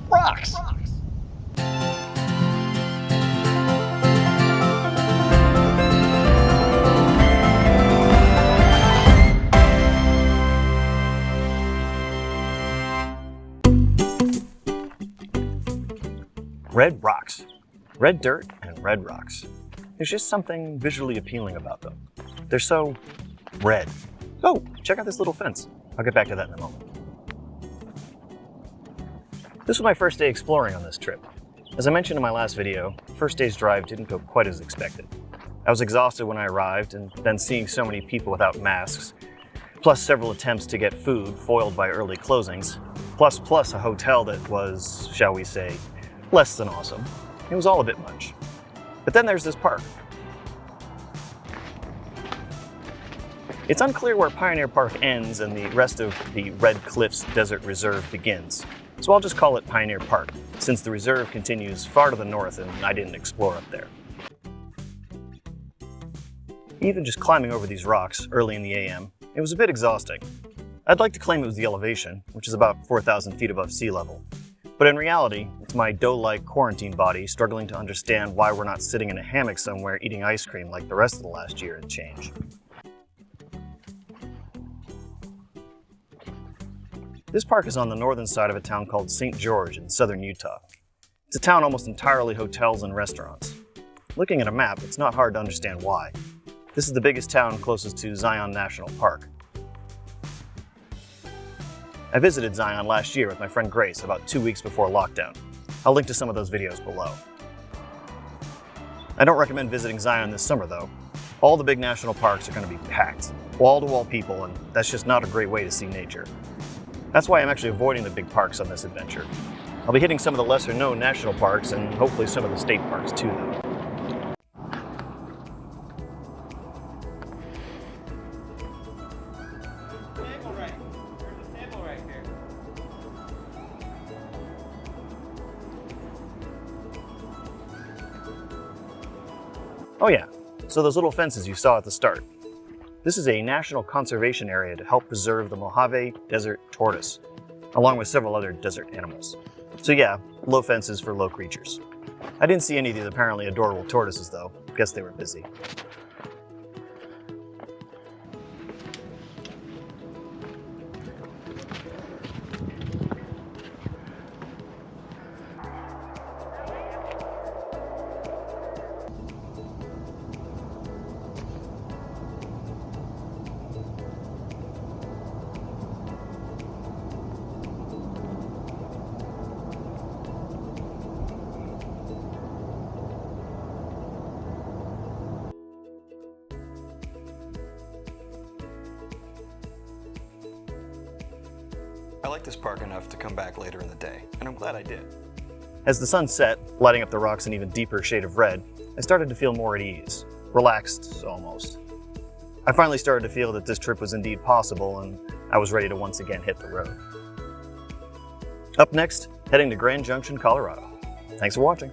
rocks! Red rocks. Red dirt and red rocks. There's just something visually appealing about them. They're so red. Oh, check out this little fence. I'll get back to that in a moment. This was my first day exploring on this trip. As I mentioned in my last video, first day's drive didn't go quite as expected. I was exhausted when I arrived, and then seeing so many people without masks, plus several attempts to get food foiled by early closings, plus a hotel that was, shall we say, less than awesome. It was all a bit much. But then there's this park. It's unclear where Pioneer Park ends and the rest of the Red Cliffs Desert Reserve begins, so I'll just call it Pioneer Park, since the reserve continues far to the north and I didn't explore up there. Even just climbing over these rocks early in the AM, it was a bit exhausting. I'd like to claim it was the elevation, which is about 4,000 feet above sea level. But in reality, it's my dough-like quarantine body struggling to understand why we're not sitting in a hammock somewhere eating ice cream like the rest of the last year and change. This park is on the northern side of a town called St. George in southern Utah. It's a town almost entirely hotels and restaurants. Looking at a map, it's not hard to understand why. This is the biggest town closest to Zion National Park. I visited Zion last year with my friend Grace about 2 weeks before lockdown. I'll link to some of those videos below. I don't recommend visiting Zion this summer though. All the big national parks are going to be packed, wall-to-wall people, and that's just not a great way to see nature. That's why I'm actually avoiding the big parks on this adventure. I'll be hitting some of the lesser-known national parks and hopefully some of the state parks too though. Oh yeah, so those little fences you saw at the start. This is a national conservation area to help preserve the Mojave Desert tortoise, along with several other desert animals. So yeah, low fences for low creatures. I didn't see any of these apparently adorable tortoises though. Guess they were busy. I like this park enough to come back later in the day, and I'm glad I did. As the sun set, lighting up the rocks an even deeper shade of red, I started to feel more at ease. Relaxed, almost. I finally started to feel that this trip was indeed possible, and I was ready to once again hit the road. Up next, heading to Grand Junction, Colorado. Thanks for watching.